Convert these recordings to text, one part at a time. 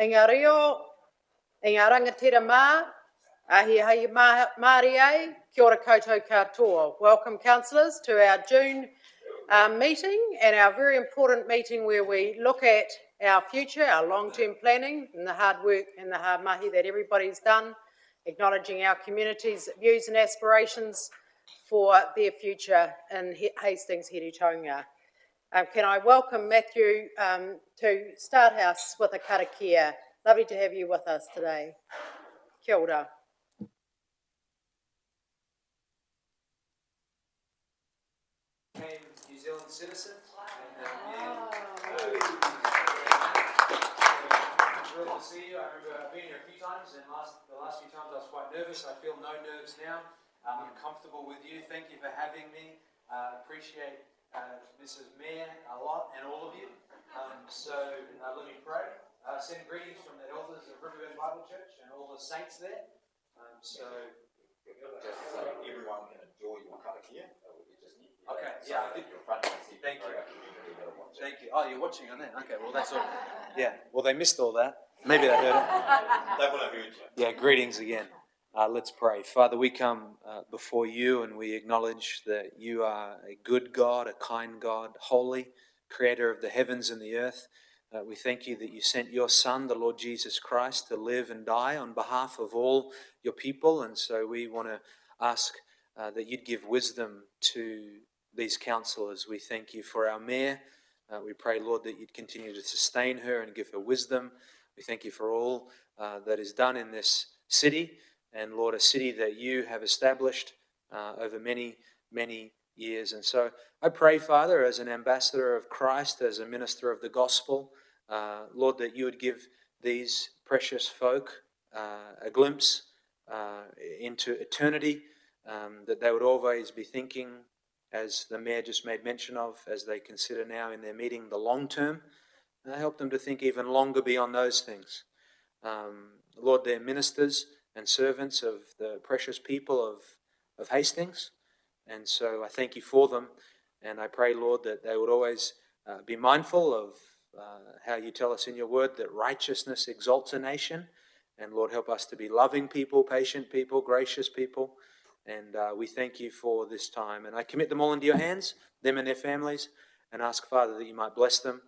ngā reo, i ngā rangatira mā, ahi hei Māori ai, kia ora koutou katoa. Welcome, councillors, to our June meeting, and our very important meeting where we look at our future, our long-term planning, and the hard work and the hard mahi that everybody's done, acknowledging our community's views and aspirations for their future in Hastings, Heretaunga. Can I welcome Matthew to start us with a karakia. Lovely to have you with us today. Kia ora. New Zealand citizen. Thrilled to see you. I remember I've been here a few times, and the last few times I was quite nervous. I feel no nerves now. I'm comfortable with you. Thank you for having me. Appreciate Mrs. Mayor a lot and all of you. Let me pray. Send greetings from the elders of Riverbend Bible Church and all the saints there. Just so everyone can enjoy your karakia. Okay, yeah, I did. Thank you. Thank you. Oh, you're watching on that. Okay, well that's all. Yeah, well they missed all that. Maybe they heard it. They will have heard you. Yeah, greetings again. Let's pray. Father, we come before you and we acknowledge that you are a good God, a kind God, holy, creator of the heavens and the earth. We thank you that you sent your Son, the Lord Jesus Christ, to live and die on behalf of all your people. And so we want to ask that you'd give wisdom to these councillors. We thank you for our mayor. We pray, Lord, that you'd continue to sustain her and give her wisdom. We thank you for all that is done in this city. And Lord, a city that you have established over many, many years. And so I pray, Father, as an ambassador of Christ, as a minister of the gospel, Lord, that you would give these precious folk a glimpse into eternity, that they would always be thinking, as the mayor just made mention of, as they consider now in their meeting the long term. Help them to think even longer beyond those things. Lord, they're ministers and servants of the precious people of Hastings. And so I thank you for them. And I pray, Lord, that they would always be mindful of how you tell us in your word that righteousness exalts a nation. And Lord, help us to be loving people, patient people, gracious people. And we thank you for this time. And I commit them all into your hands, them and their families, and ask, Father, that you might bless them.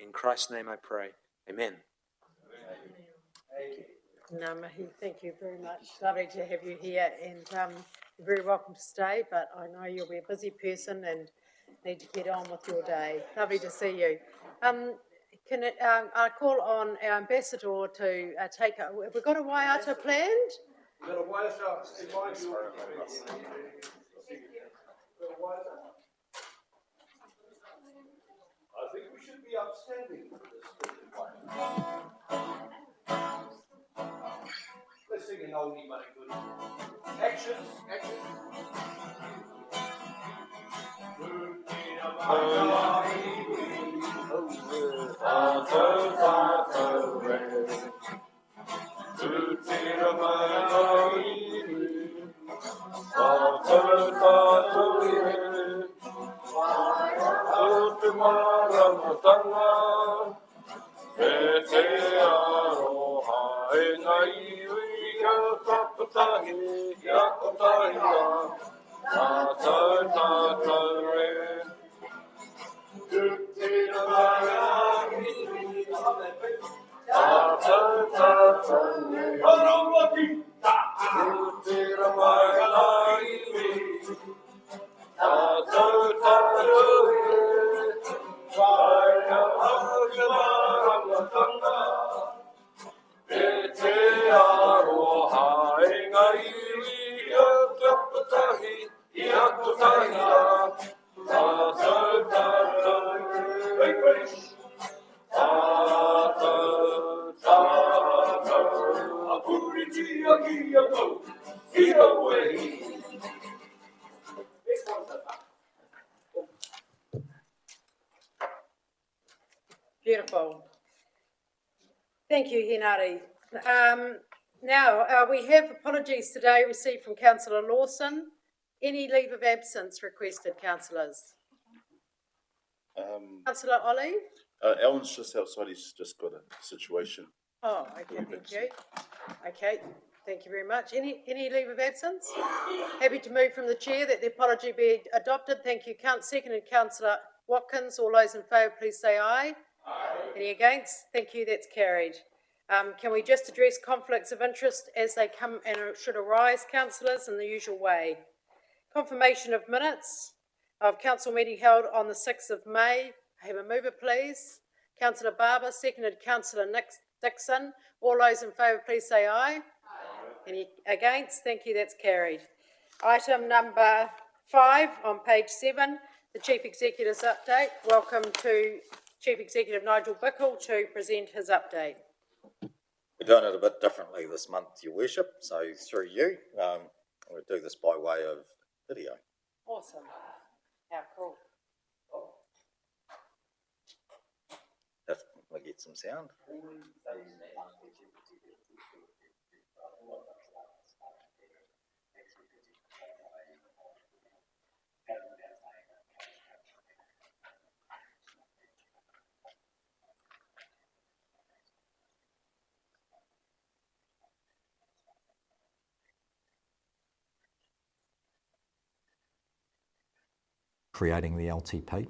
In Christ's name I pray. Amen. Thank you. Ngā mihi, thank you very much. Lovely to have you here, and you're very welcome to stay, but I know you'll be a busy person and need to get on with your day. Lovely to see you. I call on our ambassador to take up. Have we got a waiata planned? We've got a waiata. I think we should be upstanding for this. Let's sing an oldie but a goodie. Action. Beautiful. Thank you, Hinari. Now, we have apologies today received from Councillor Lawson. Any leave of absence requested, councillors? Councillor Olive? Alan's just outside. He's just got a situation. Oh, okay, thank you. Okay, thank you very much. Any leave of absence? Happy to move from the chair that the apology be adopted. Thank you. Seconded, Councillor Watkins. All those in favour, please say aye. Aye. Any against? Thank you, that's carried. Can we just address conflicts of interest as they come and should arise, councillors, in the usual way? Confirmation of minutes of council meeting held on the 6th of May. I have a mover, please. Councillor Barber, seconded Councillor Dixon. All those in favour, please say aye. Aye. Any against? Thank you, that's carried. Item number 5 on page 7, the Chief Executive's update. Welcome to Chief Executive Nigel Bickle to present his update. We're doing it a bit differently this month, Your Worship, so through you, we'll do this by way of video. Awesome. How cool. If we get some sound. Creating the LTP.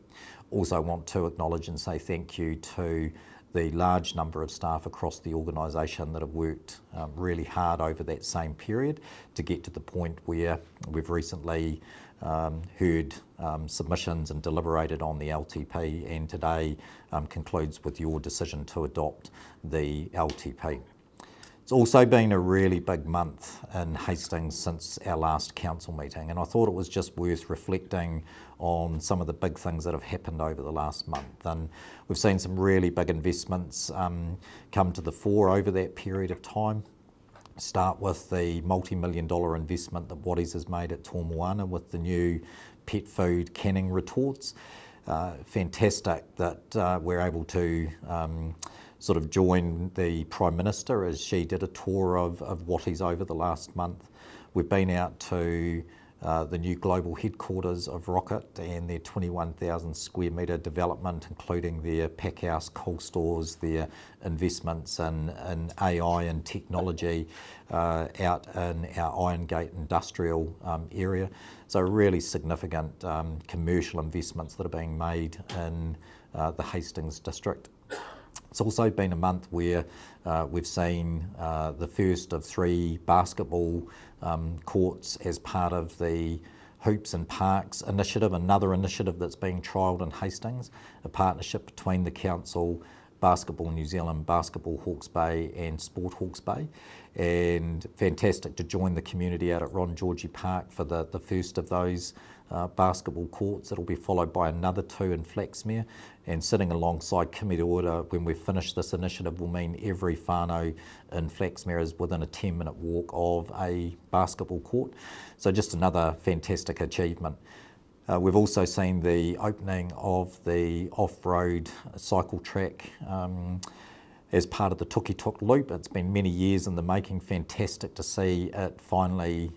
Also want to acknowledge and say thank you to the large number of staff across the organisation that have worked really hard over that same period to get to the point where we've recently heard submissions and deliberated on the LTP, and today concludes with your decision to adopt the LTP. It's also been a really big month in Hastings since our last council meeting, and I thought it was just worth reflecting on some of the big things that have happened over the last month. And we've seen some really big investments come to the fore over that period of time. Start with the multi-million-dollar investment that Wattie's has made at Tōmoana with the new pet food canning retorts. Fantastic that we're able to sort of join the Prime Minister as she did a tour of Wattie's over the last month. We've been out to the new global headquarters of Rocket and their 21,000 square metre development, including their pack house, cold stores, their investments in AI and technology out in our Iron Gate industrial area. So really significant commercial investments that are being made in the Hastings district. It's also been a month where we've seen the first of 3 basketball courts as part of the Hoops and Parks initiative, another initiative that's being trialled in Hastings, a partnership between the council, Basketball New Zealand, Basketball Hawke's Bay and Sport Hawke's Bay. And fantastic to join the community out at Ron Georgie Park for the first of those basketball courts. It'll be followed by another 2 in Flaxmere, and sitting alongside Kimi Ora when we finish this initiative will mean every whānau in Flaxmere is within a 10-minute walk of a basketball court. So just another fantastic achievement. We've also seen the opening of the off-road cycle track as part of the Tukituk Loop. It's been many years in the making. Fantastic to see it finally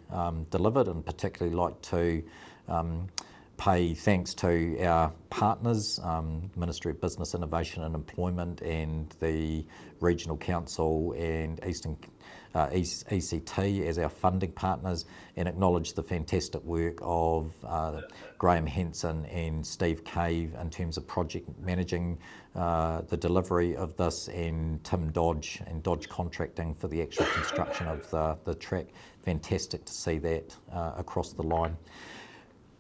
delivered, and particularly like to pay thanks to our partners, Ministry of Business, Innovation and Employment and the Regional Council and Eastern ECT as our funding partners, and acknowledge the fantastic work of Graham Henson and Steve Cave in terms of project managing the delivery of this, and Tim Dodge and Dodge Contracting for the actual construction of the track. Fantastic to see that across the line.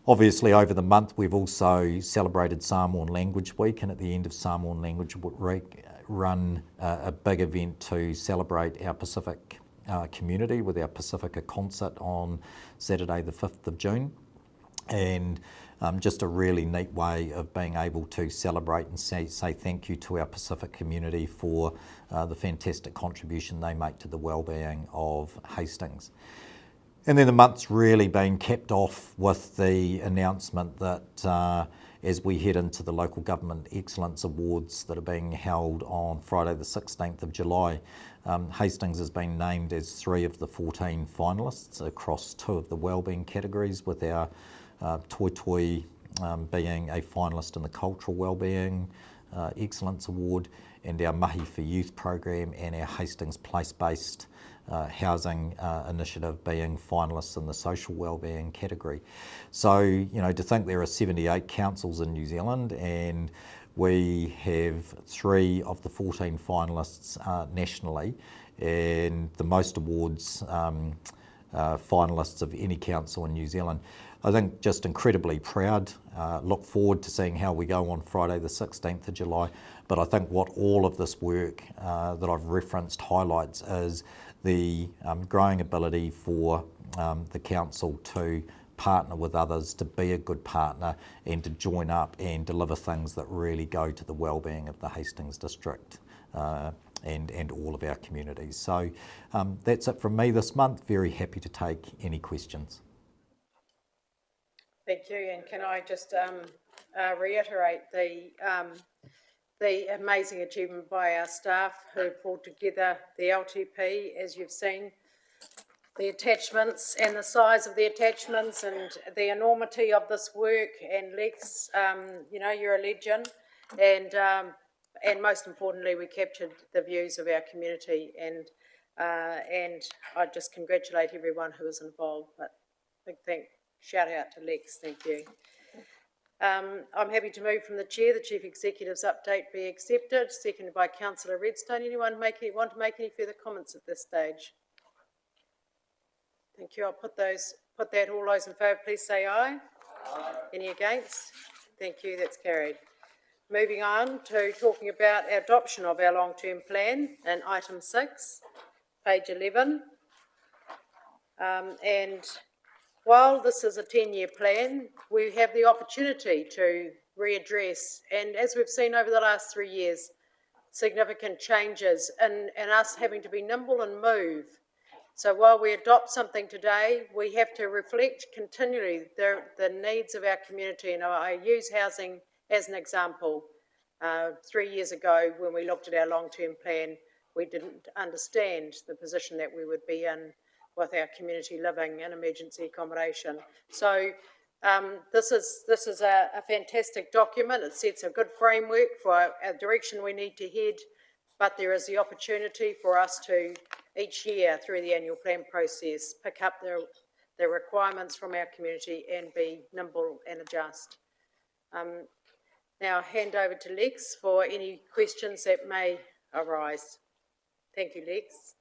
Obviously, over the month, we've also celebrated Samoan Language Week, and at the end of Samoan Language Week, run a big event to celebrate our Pacific community with our Pacifica concert on Saturday the 5th of June. And just a really neat way of being able to celebrate and say thank you to our Pacific community for the fantastic contribution they make to the wellbeing of Hastings. And then the month's really been capped off with the announcement that as we head into the Local Government Excellence Awards that are being held on Friday the 16th of July, Hastings has been named as 3 of the 14 finalists across 2 of the wellbeing categories, with our Toi Toi being a finalist in the Cultural Wellbeing Excellence Award, and our Mahi for Youth program and our Hastings place-based housing initiative being finalists in the social wellbeing category. So, to think there are 78 councils in New Zealand, and we have 3 of the 14 finalists nationally, and the most awards finalists of any council in New Zealand. I think just incredibly proud. Look forward to seeing how we go on Friday the 16th of July. But I think what all of this work that I've referenced highlights is the growing ability for the council to partner with others, to be a good partner and to join up and deliver things that really go to the wellbeing of the Hastings district and all of our communities. So that's it from me this month. Very happy to take any questions. Thank you, and can I just reiterate the amazing achievement by our staff who pulled together the LTP, as you've seen, the attachments and the size of the attachments and the enormity of this work. And Lex, you're a legend, and most importantly, we captured the views of our community, and I just congratulate everyone who was involved. But big shout out to Lex, thank you. I'm happy to move from the chair. The Chief Executive's update be accepted, seconded by Councillor Redstone. Anyone want to make any further comments at this stage? Thank you. I'll put that. All those in favour, please say aye. Aye. Any against? Thank you. That's carried. Moving on to talking about our adoption of our long-term plan in item 6, page 11. And while this is a 10-year plan, we have the opportunity to readdress, and as we've seen over the last 3 years, significant changes and us having to be nimble and move. So while we adopt something today, we have to reflect continually the needs of our community. And I use housing as an example. 3 years ago, when we looked at our long-term plan, we didn't understand the position that we would be in with our community living and emergency accommodation. So this is a fantastic document. It sets a good framework for our direction we need to head, but there is the opportunity for us to, each year through the annual plan process, pick up the requirements from our community and be nimble and adjust. Now hand over to Lex for any questions that may arise. Thank you, Lex.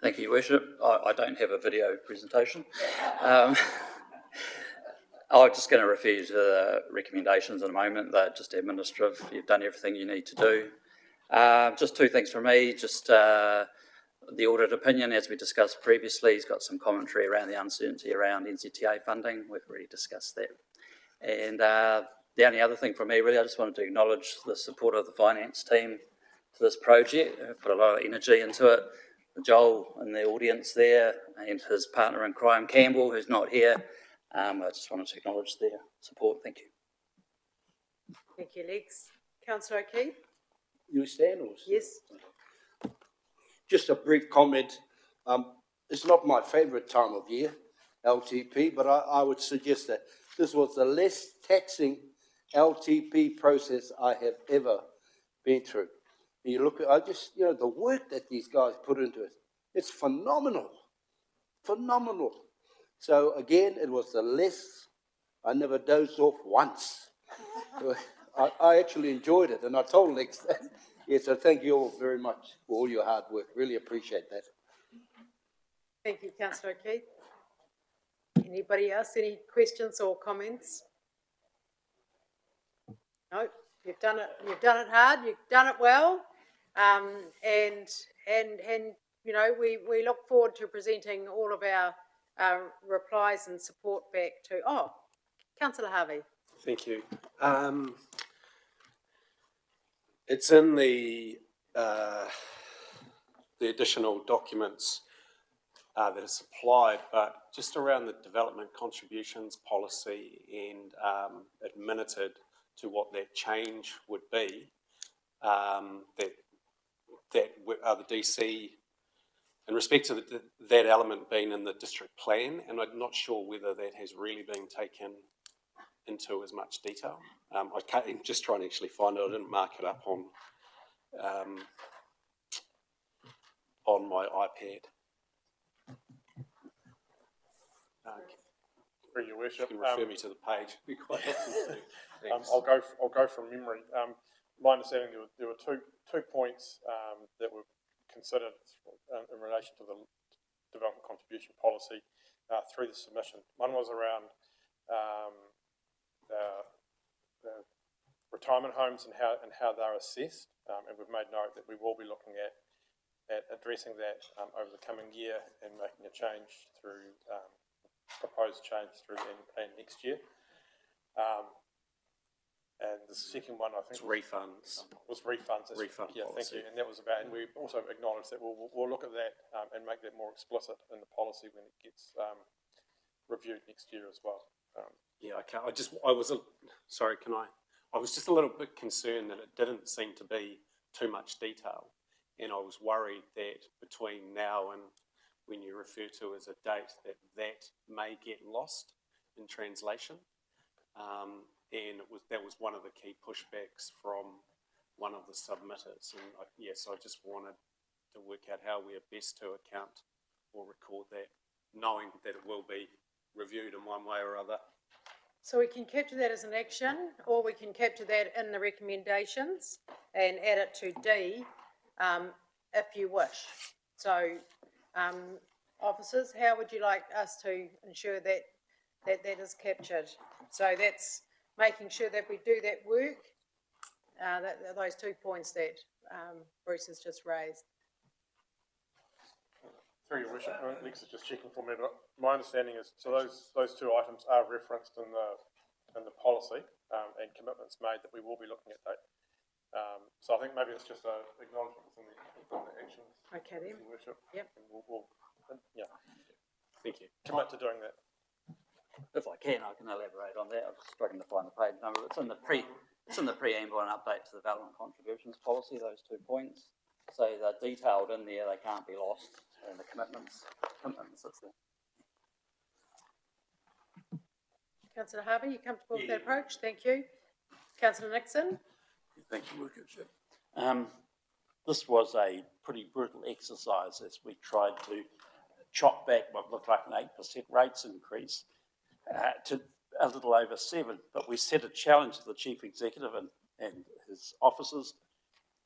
Thank you, Your Worship. I don't have a video presentation. I'm just going to refer you to the recommendations in a moment. They're just administrative. You've done everything you need to do. Just 2 things from me. Just the audit opinion, as we discussed previously, has got some commentary around the uncertainty around NZTA funding. We've already discussed that. And the only other thing from me, really, I just wanted to acknowledge the support of the finance team to this project. They've put a lot of energy into it. Joel in the audience there and his partner in crime, Campbell, who's not here. I just wanted to acknowledge their support. Thank you. Thank you, Lex. Councillor O'Keefe? You stand or? Yes. Just a brief comment. It's not my favourite time of year, LTP, but I would suggest that this was the less taxing LTP process I have ever been through. And you look at, the work that these guys put into it, it's phenomenal. Phenomenal. So again, it was the less, I never dozed off once. I actually enjoyed it, and I told Lex that. Yeah, so thank you all very much for all your hard work. Really appreciate that. Thank you, Councillor O'Keefe. Anybody else? Any questions or comments? No, you've done it. You've done it hard. You've done it well, and we look forward to presenting all of our replies and support back to. Oh, Councillor Harvey. Thank you. It's in the additional documents that are supplied, but just around the development contributions policy and admitted to what that change would be, that the DC, in respect to that element being in the district plan, and I'm not sure whether that has really been taken into as much detail. I'm just trying to actually find it. I didn't mark it up on on my iPad. Through your worship, You can refer me to the page. Be quite helpful too. Thanks. I'll go from memory. My understanding there were two points that were considered in relation to the development contribution policy through the submission. One was around the retirement homes and how they're assessed, and we've made note that we will be looking at addressing that over the coming year and making a change through proposed change through the annual plan next year. And the second one, I think, It's refunds. was refunds. Refund yeah, policy. thank you. And that was about, and we also acknowledged that we'll look at that and make that more explicit in the policy when it gets reviewed next year as well. Yeah, okay. I was just a little bit concerned that it didn't seem to be too much detail, and I was worried that between now and when you refer to as a date, that may get lost in translation. And that was one of the key pushbacks from one of the submitters. And I just wanted to work out how we are best to account or record that, knowing that it will be reviewed in one way or other. So we can capture that as an action, or we can capture that in the recommendations and add it to D, if you wish. So, officers, how would you like us to ensure that is captured? So that's making sure that we do that work, those 2 points that Bruce has just raised. Through your worship, Lex is just checking for me, but my understanding is, so those two items are referenced in the policy and commitments made that we will be looking at that. So I think maybe it's just an acknowledgement within the actions. Okay then. Your worship. Yep. And we'll Thank you. commit to doing that. If I can elaborate on that. I'm just struggling to find the page number. It's in the preamble and update to the development contributions policy, those 2 points. So they're detailed in there, they can't be lost, and the commitments, it's there. Councillor Harvey, you comfortable with that approach? Thank you. Councillor Nixon? Thank you, Worship. This was a pretty brutal exercise as we tried to chop back what looked like an 8% rates increase to a little over 7%. But we set a challenge to the Chief Executive and his officers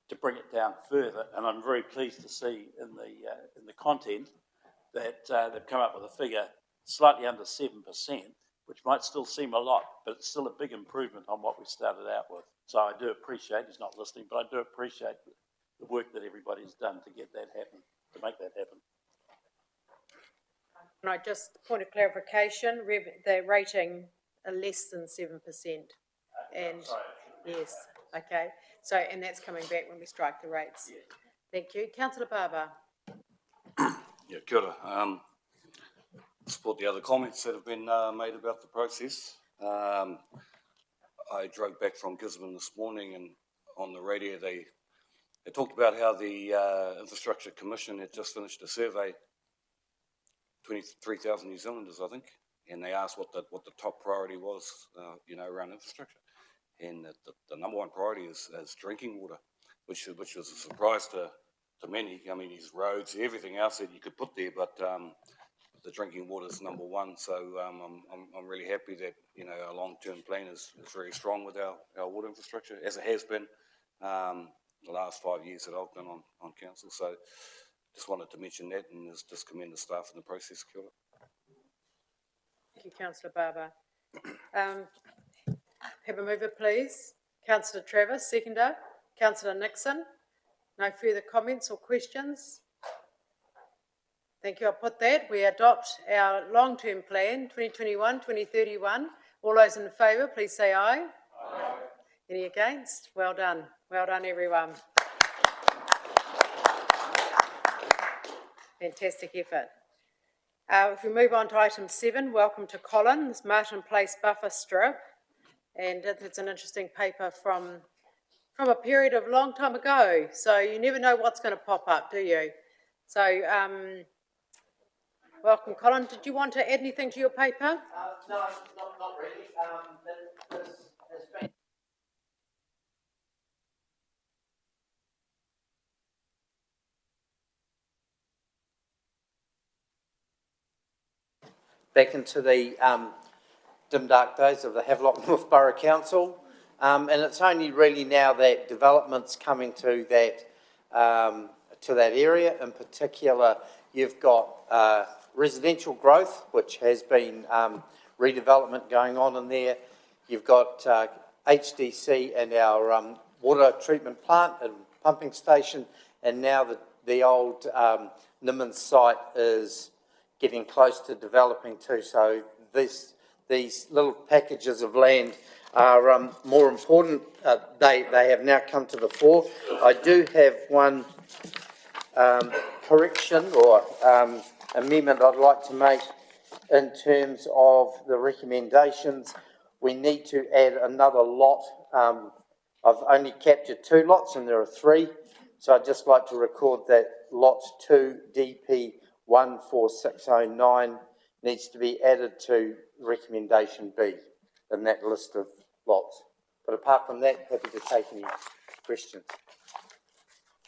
to bring it down further. And I'm very pleased to see in the content that they've come up with a figure slightly under 7%, which might still seem a lot, but it's still a big improvement on what we started out with. So I do appreciate, he's not listening, but I do appreciate the work that everybody's done to get that happen, to make that happen. And I just, point of clarification, the rating are less than 7%. And, yes, okay. So, and that's coming back when we strike the rates. Yeah. Thank you. Councillor Barber. Yeah, kia ora. Support the other comments that have been made about the process. I drove back from Gisborne this morning, and on the radio they talked about how the Infrastructure Commission had just finished a survey, 23,000 New Zealanders, I think, and they asked what the top priority was, around infrastructure, and the number one priority is drinking water, which was a surprise to many. I mean, these roads, everything else that you could put there, but the drinking water is number one. So I'm really happy that our long-term plan is very strong with our water infrastructure, as it has been the last 5 years that I've been on council. So just wanted to mention that, and just commend the staff in the process. Kia ora. Thank you, Councillor Barber. Have a mover, please. Councillor Travis, seconder. Councillor Nixon. No further comments or questions? Thank you. I'll put that. We adopt our long-term plan, 2021-2031. All those in favour, please say aye. Aye. Any against? Well done. Well done, everyone. Fantastic effort. If we move on to item 7, welcome to Colin, this Martin Place buffer strip. And it's an interesting paper from a period of a long time ago. So you never know what's going to pop up, do you? So, welcome, Colin. Did you want to add anything to your paper? No, not really. This has been back into the dim dark days of the Havelock North Borough Council. And it's only really now that development's coming to that area. In particular, you've got residential growth, which has been redevelopment going on in there. You've got HDC and our water treatment plant and pumping station, and now the old Nimmins site is getting close to developing too. So these little packages of land are more important. They have now come to the fore. I do have one correction or amendment I'd like to make in terms of the recommendations. We need to add another lot. I've only captured 2 lots and there are 3. So I'd just like to record that lot 2 DP 14609 needs to be added to recommendation B in that list of lots. But apart from that, happy to take any questions.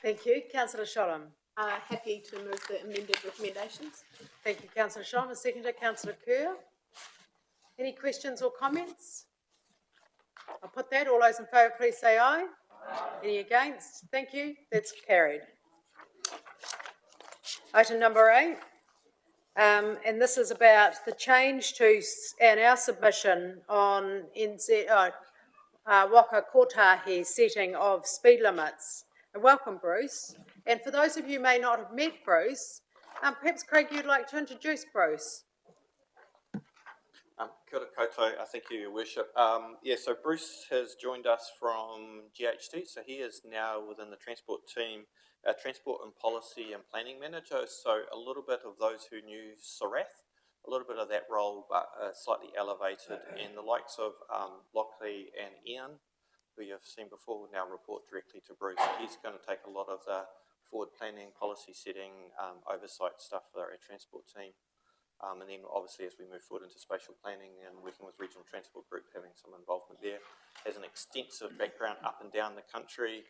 Thank you. Councillor Sholem. Happy to move the amended recommendations. Thank you, Councillor Sholem. A seconder, Councillor Kerr. Any questions or comments? I'll put that. All those in favour, please say aye. Any against? Thank you. That's carried. Item number 8. And this is about the change to our submission on Waka Kotahi setting of speed limits. And welcome, Bruce. And for those of you who may not have met Bruce, perhaps, Craig, you'd like to introduce Bruce. Kia ora koutou, thank you, Your Worship. So Bruce has joined us from GHD, so he is now within the transport team, Transport and Policy and Planning Manager, so a little bit of those who knew Sarath, a little bit of that role, but slightly elevated, and the likes of Lockley and Ian, who you've seen before, will now report directly to Bruce. He's going to take a lot of the forward planning, policy setting, oversight stuff for our transport team. And then obviously as we move forward into spatial planning and working with Regional Transport Group, having some involvement there. Has an extensive background up and down the country,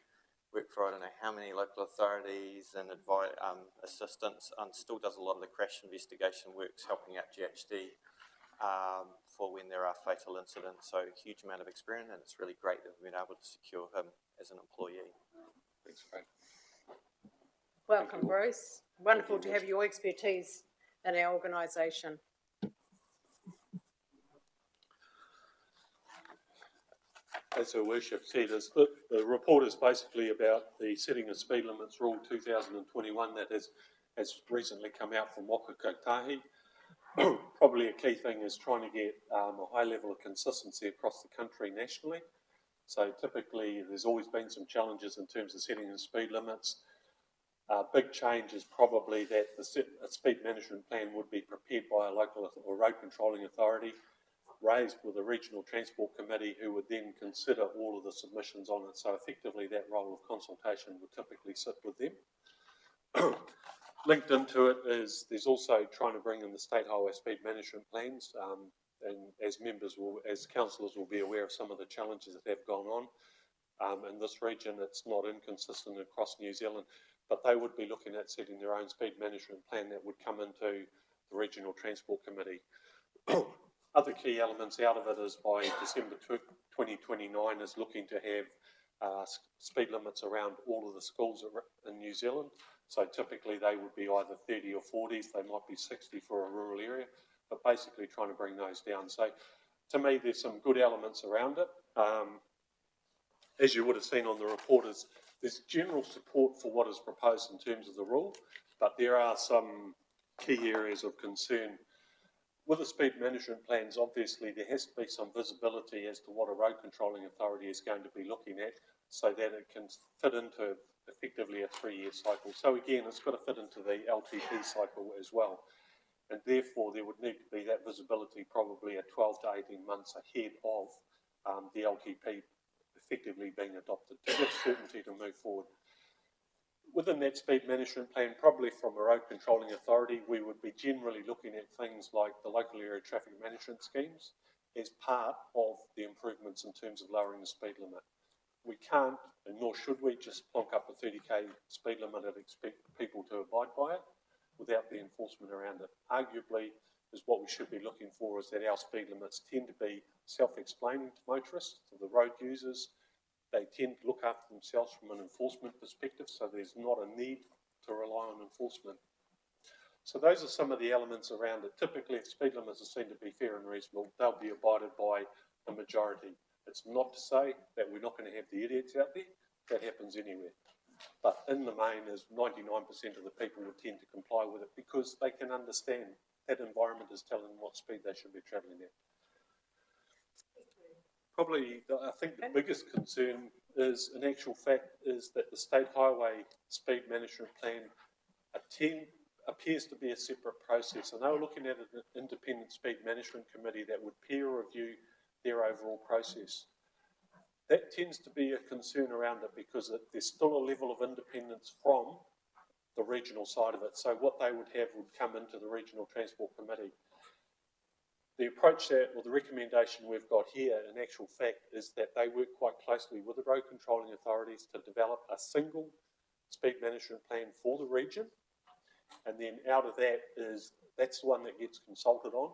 worked for I don't know how many local authorities and assistance, and still does a lot of the crash investigation works, helping out GHD for when there are fatal incidents. So a huge amount of experience, and it's really great that we've been able to secure him as an employee. Thanks, Craig. Welcome, Bruce. Wonderful to have your expertise in our organisation. As Her Worship said, the report is basically about the setting of speed limits rule 2021 that has recently come out from Waka Kotahi. Probably a key thing is trying to get a high level of consistency across the country nationally. So typically there's always been some challenges in terms of setting the speed limits. Big change is probably that a speed management plan would be prepared by a local or road controlling authority, raised with a regional transport committee who would then consider all of the submissions on it. So effectively that role of consultation would typically sit with them. Linked into it is there's also trying to bring in the state highway speed management plans, and as councillors will be aware of some of the challenges that have gone on. In this region, it's not inconsistent across New Zealand, but they would be looking at setting their own speed management plan that would come into the Regional Transport Committee. Other key elements out of it is by December 2029 is looking to have speed limits around all of the schools in New Zealand. So typically they would be either 30 or 40s, they might be 60 for a rural area, but basically trying to bring those down. So to me, there's some good elements around it. As you would have seen on the report, there's general support for what is proposed in terms of the rule, but there are some key areas of concern. With the speed management plans, obviously there has to be some visibility as to what a road controlling authority is going to be looking at so that it can fit into effectively a 3-year cycle. So again, it's got to fit into the LTP cycle as well. And therefore there would need to be that visibility probably at 12 to 18 months ahead of the LTP effectively being adopted to give certainty to move forward. Within that speed management plan, probably from a road controlling authority, we would be generally looking at things like the local area traffic management schemes as part of the improvements in terms of lowering the speed limit. We can't, and nor should we, just plonk up a 30k speed limit and expect people to abide by it without the enforcement around it. Arguably, is what we should be looking for is that our speed limits tend to be self-explaining to motorists, to the road users. They tend to look after themselves from an enforcement perspective, so there's not a need to rely on enforcement. So those are some of the elements around it. Typically, if speed limits are seen to be fair and reasonable, they'll be abided by the majority. It's not to say that we're not going to have the idiots out there. That happens anywhere. But in the main, as 99% of the people would tend to comply with it because they can understand that environment is telling them what speed they should be travelling at. Probably, I think the biggest concern is, in actual fact, is that the State Highway Speed Management Plan appears to be a separate process. And they were looking at an independent speed management committee that would peer review their overall process. That tends to be a concern around it because there's still a level of independence from the regional side of it. So what they would have would come into the Regional Transport Committee. The approach or the recommendation we've got here, in actual fact, is that they work quite closely with the road controlling authorities to develop a single speed management plan for the region. And then out of that that's the one that gets consulted on.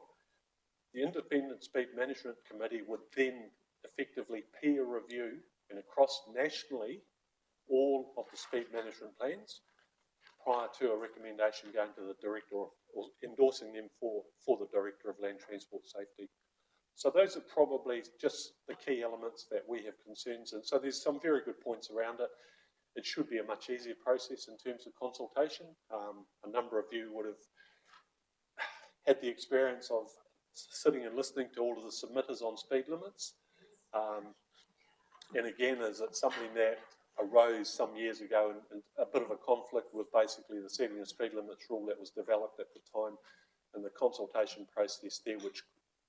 The Independent Speed Management Committee would then effectively peer review and across nationally all of the speed management plans prior to a recommendation going to the Director or endorsing them for the Director of Land Transport Safety. So those are probably just the key elements that we have concerns in. So there's some very good points around it. It should be a much easier process in terms of consultation. A number of you would have had the experience of sitting and listening to all of the submitters on speed limits. And again, is it something that arose some years ago and a bit of a conflict with basically the setting of speed limits rule that was developed at the time and the consultation process there, which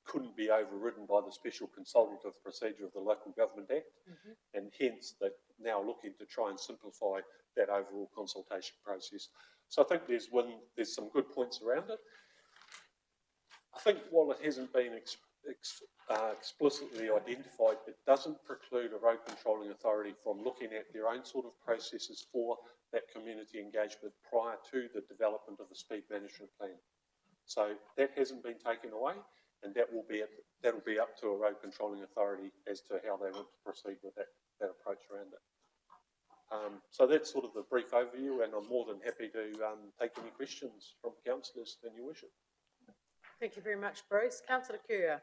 couldn't be overridden by the special consultative procedure of the Local Government Act, and hence they're now looking to try and simplify that overall consultation process. So I think there's some good points around it. I think while it hasn't been explicitly identified, it doesn't preclude a road controlling authority from looking at their own sort of processes for that community engagement prior to the development of the speed management plan. So that hasn't been taken away, and that'll be up to a road controlling authority as to how they want to proceed with that approach around it. So that's sort of the brief overview, and I'm more than happy to take any questions from councillors than you wish it. Thank you very much, Bruce. Councillor Kerr.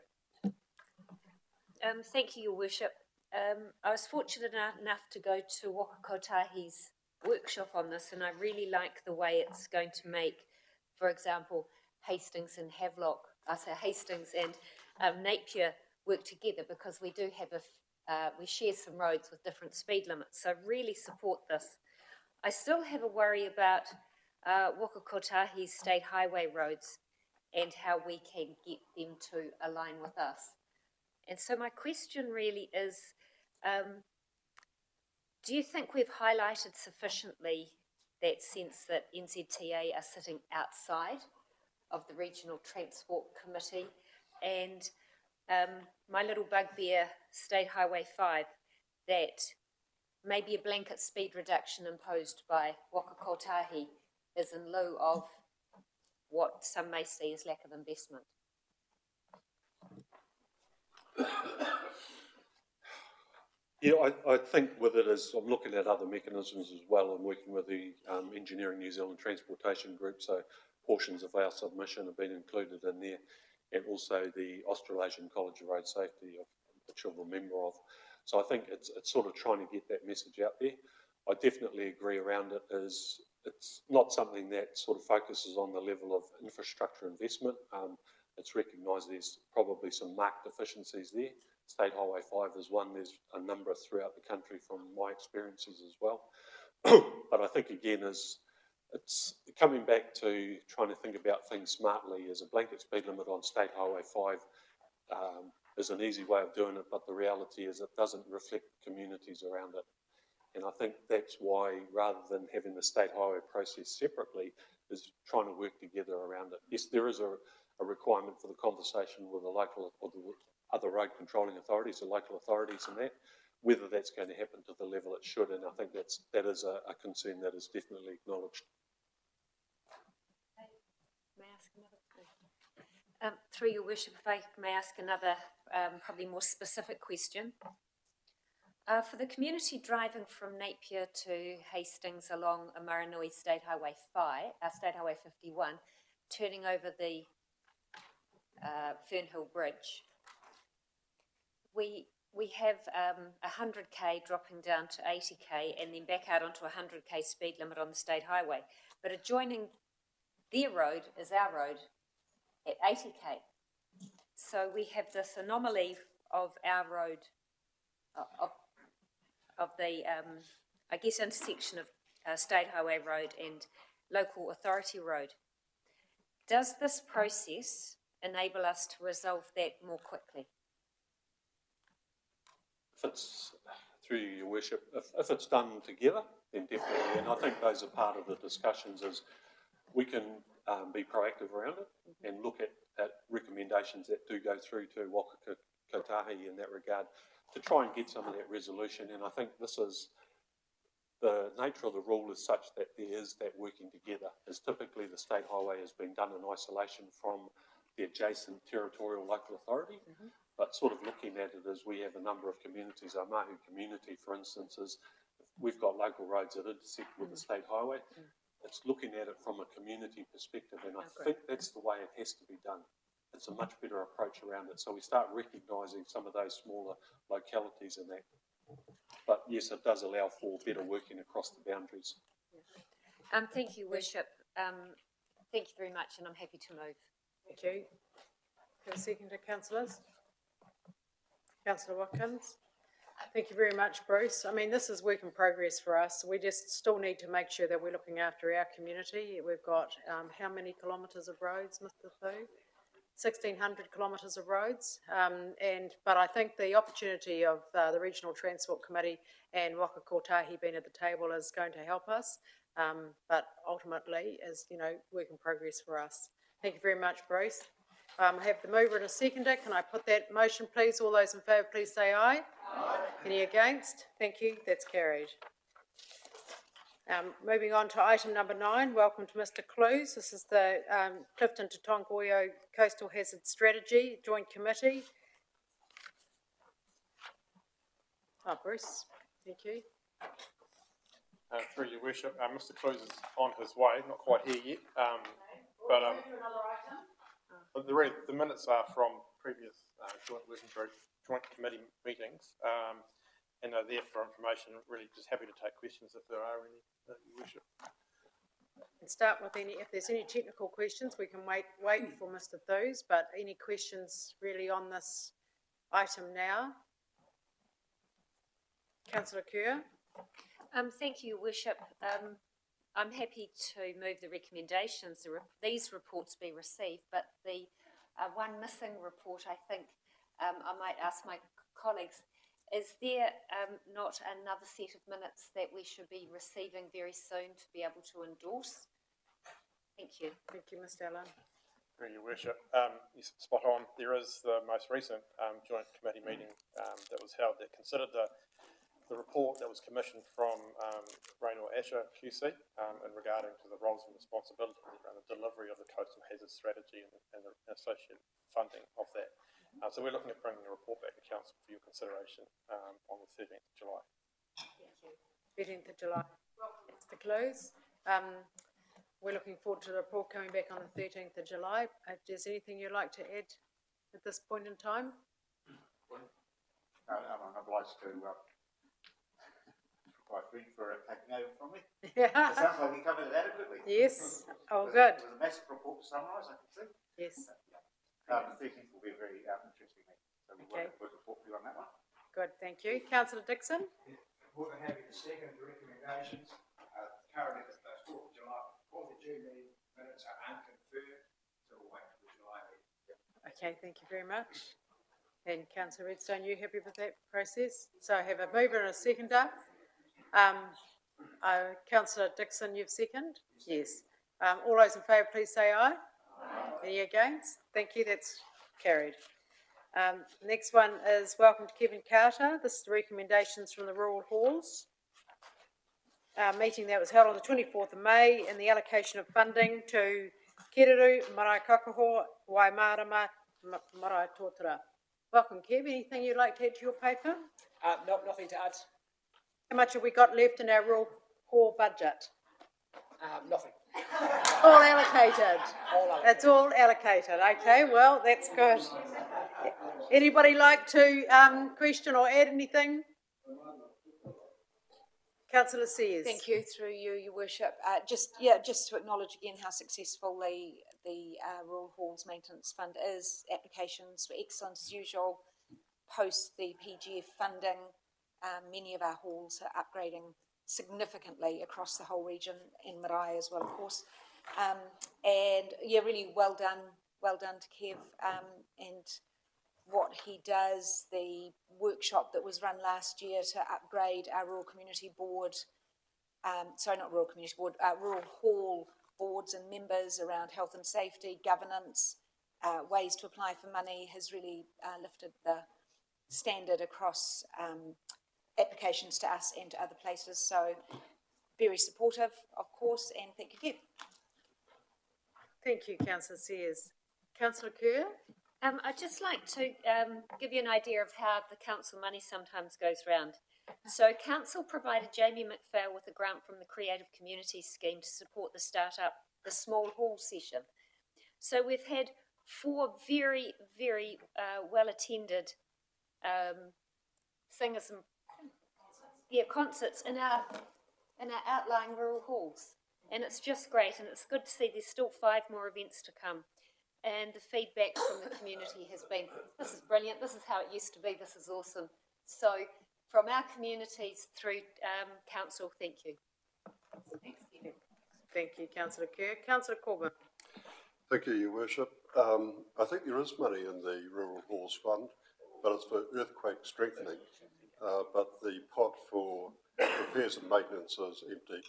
Thank you, Your Worship. I was fortunate enough to go to Waka Kotahi's workshop on this, and I really like the way it's going to make, for example, Hastings and Hastings and Napier work together, because we do have we share some roads with different speed limits. So really support this. I still have a worry about Waka Kotahi's state highway roads and how we can get them to align with us. And so my question really is, do you think we've highlighted sufficiently that sense that NZTA are sitting outside of the Regional Transport Committee? And my little bugbear, State Highway 5, that maybe a blanket speed reduction imposed by Waka Kotahi is in lieu of what some may see as lack of investment. Yeah, I think with it as I'm looking at other mechanisms as well. I'm working with the Engineering New Zealand Transportation Group, so portions of our submission have been included in there, and also the Australasian College of Road Safety, which I'm a member of. So I think it's sort of trying to get that message out there. I definitely agree around it is it's not something that sort of focuses on the level of infrastructure investment. It's recognised there's probably some marked deficiencies there. State Highway 5 is one. There's a number throughout the country from my experiences as well. But I think, again, it's coming back to trying to think about things smartly. As a blanket speed limit on State Highway 5 is an easy way of doing it, but the reality is it doesn't reflect communities around it. And I think that's why, rather than having the state highway process separately, is trying to work together around it. Yes, there is a requirement for the conversation with the local or the other road controlling authorities, the local authorities and that, whether that's going to happen to the level it should, and I think that is a concern that is definitely acknowledged. May I ask another question? Through your worship, if I may ask another, probably more specific question. For the community driving from Napier to Hastings along Amaranui State Highway 51, turning over the Fernhill Bridge, we have 100k dropping down to 80k and then back out onto 100k speed limit on the state highway. But adjoining their road is our road at 80k. So we have this anomaly of our road, of the, I guess, intersection of State Highway Road and Local Authority Road. Does this process enable us to resolve that more quickly? If it's, through your worship, if it's done together, then definitely, and I think those are part of the discussions, is we can be proactive around it and look at recommendations that do go through to Waka Kotahi in that regard to try and get some of that resolution. And I think this is, the nature of the rule is such that there is that working together, as typically the state highway has been done in isolation from the adjacent territorial local authority. But sort of looking at it as we have a number of communities, our Mahu community, for instance, is we've got local roads that intersect with the state highway. It's looking at it from a community perspective, and I think that's the way it has to be done. It's a much better approach around it. So we start recognising some of those smaller localities in that. But yes, it does allow for better working across the boundaries. Thank you, Worship. Thank you very much, and I'm happy to move. Thank you. Have a second to councillors. Councillor Watkins. Thank you very much, Bruce. I mean, this is work in progress for us. We just still need to make sure that we're looking after our community. We've got how many kilometres of roads, Mr. Thu? 1,600 kilometres of roads. But I think the opportunity of the Regional Transport Committee and Waka Kotahi being at the table is going to help us. But ultimately, is, you know, work in progress for us. Thank you very much, Bruce. I have the mover and a seconder. Can I put that motion, please? All those in favour, please say aye. Aye. Any against? Thank you. That's carried. Moving on to item number 9. Welcome to Mr. Clues. This is the Clifton to Tongoyo Coastal Hazard Strategy Joint Committee. Bruce, thank you. Through your worship, Mr. Clues is on his way, not quite here yet, but the minutes are from previous joint working group, joint committee meetings, and are there for information. Really just happy to take questions if there are any, your worship. And start with any, if there's any technical questions, we can wait for Mr. Thews, but any questions really on this item now? Councillor Kerr. Thank you, Worship. I'm happy to move the recommendations. These reports be received, but the one missing report, I think, I might ask my colleagues, is there not another set of minutes that we should be receiving very soon to be able to endorse? Thank you. Thank you, Mr. Allen. Through your worship, yes, spot on. There is the most recent joint committee meeting that was held that considered the report that was commissioned from Raynor Asher QC in regarding to the roles and responsibilities around the delivery of the coastal hazard strategy and the associated funding of that. So we're looking at bringing the report back to council for your consideration on the 13th of July. Thank you. 13th of July. Mr. Close. We're looking forward to the report coming back on the 13th of July. If there's anything you'd like to add at this point in time? I'd like to quite free for taking over from me. Yeah. It sounds like you covered it adequately. Yes. Oh, good. It was a massive report to summarise, I can see. Yes. 13th will be a very interesting meeting. So we'll report to you on that one. Good, thank you. Councillor Dixon. More than happy to second the recommendations. Currently, the 4th of July, 4th of June meeting minutes are unconfirmed, so we'll wait for the July meeting. Okay, thank you very much. And Councillor Redstone, you happy with that process? So I have a mover and a seconder. Councillor Dixon, you've seconded? Yes. All those in favour, please say aye. Aye. Any against? Thank you, that's carried. Next one is welcome to Kevin Carter. This is the recommendations from the Rural Halls. Meeting that was held on the 24th of May and the allocation of funding to Kereru, Marae Kakaho, Waimarama, Marae Tōtara. Welcome, Kev. Anything you'd like to add to your paper? Nothing to add. How much have we got left in our rural core budget? Nothing. All allocated. All allocated. It's all allocated. Okay, well, that's good. Anybody like to question or add anything? Councillor Sears. Thank you, through you, Your Worship. Just to acknowledge again how successful the Rural Halls Maintenance Fund is. Applications were excellent as usual. Post the PGF funding, many of our halls are upgrading significantly across the whole region, in Marae as well, of course. And yeah, really well done to Kev and what he does. The workshop that was run last year to upgrade our Rural Community Board, Rural Hall boards and members around health and safety, governance, ways to apply for money has really lifted the standard across applications to us and to other places. So very supportive, of course, and thank you, Kev. Thank you, Councillor Sears. Councillor Kerr? I'd just like to give you an idea of how the council money sometimes goes round. So council provided Jamie McPhail with a grant from the Creative Communities Scheme to support the start-up, the small hall session. So we've had 4 very, very well-attended singers and concerts in our outlying rural halls. And it's just great, and it's good to see there's still 5 more events to come. And the feedback from the community has been, this is brilliant, this is how it used to be, this is awesome. So from our communities through council, thank you. Thank you, Councillor Kerr. Councillor Corbyn. Thank you, Your Worship. I think there is money in the Rural Halls Fund, but it's for earthquake strengthening. But the pot for repairs and maintenance is empty.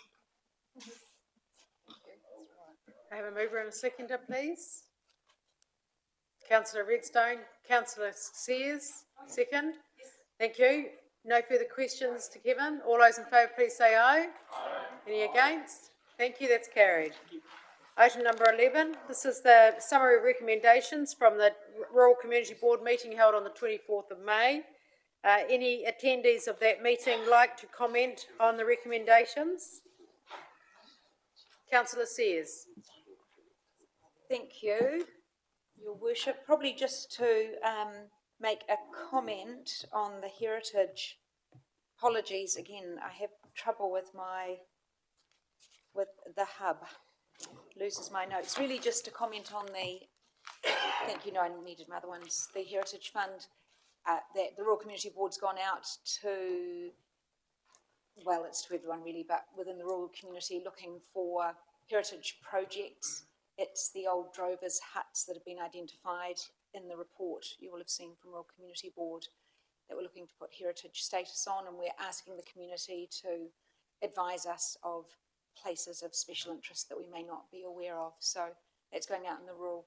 I have a mover and a seconder, please. Councillor Redstone. Councillor Sears, second. Thank you. No further questions to Kevin. All those in favour, please say aye. Any against? Thank you, that's carried. Item number 11, this is the summary recommendations from the Rural Community Board meeting held on the 24th of May. Any attendees of that meeting like to comment on the recommendations? Councillor Sears. Thank you, Your Worship. Probably just to make a comment on the heritage. Apologies again, I have trouble with the hub. Loses my notes. Really just to comment on the, thank you, no, I needed my other ones, the Heritage Fund, that the Rural Community Board's gone out to, well, it's to everyone really, but within the rural community looking for heritage projects. It's the old drovers' huts that have been identified in the report you will have seen from Rural Community Board that we're looking to put heritage status on, and we're asking the community to advise us of places of special interest that we may not be aware of. So that's going out in the rural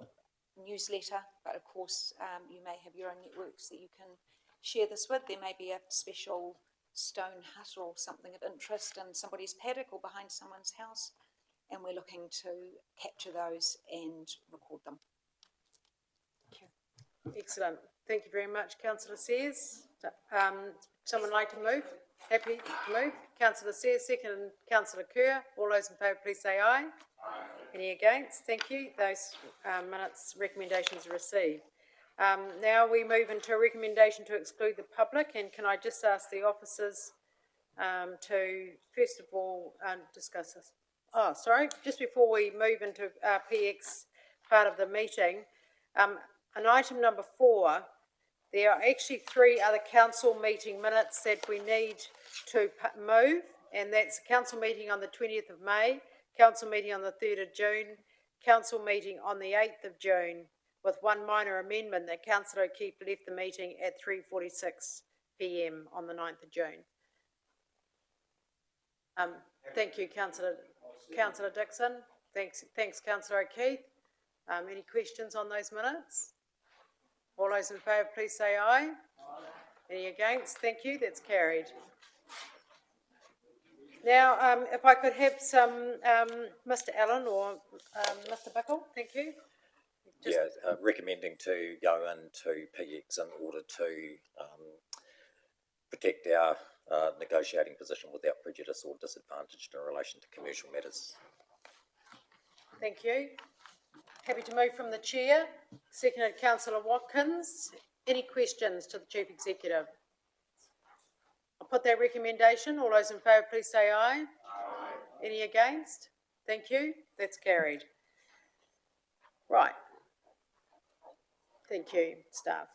newsletter, but of course you may have your own networks that you can share this with. There may be a special stone hut or something of interest in somebody's paddock or behind someone's house, and we're looking to capture those and record them. Thank you. Excellent. Thank you very much, Councillor Sears. Someone like to move? Happy to move? Councillor Sears, second. Councillor Kerr. All those in favour, please say aye. Aye. Any against? Thank you. Those minutes recommendations are received. Now we move into a recommendation to exclude the public, and can I just ask the officers to first of all discuss this? Oh, sorry. Just before we move into our PX part of the meeting, on item number 4. There are actually 3 other council meeting minutes that we need to move, and that's a council meeting on the 20th of May, council meeting on the 3rd of June, council meeting on the 8th of June, with one minor amendment that Councillor O'Keefe left the meeting at 3:46 p.m. on the 9th of June. Thank you, Councillor Dixon. Thanks, Councillor O'Keefe. Any questions on those minutes? All those in favour, please say aye. Aye. Any against? Thank you. That's carried. Now, if I could have some, Mr. Allen or Mr. Bickle, thank you. Just- recommending to go into PX in order to protect our negotiating position without prejudice or disadvantage in relation to commercial matters. Thank you. Happy to move from the chair. Seconded Councillor Watkins. Any questions to the Chief Executive? I'll put that recommendation. All those in favour, please say aye. Aye. Any against? Thank you. That's carried. Right. Thank you, staff.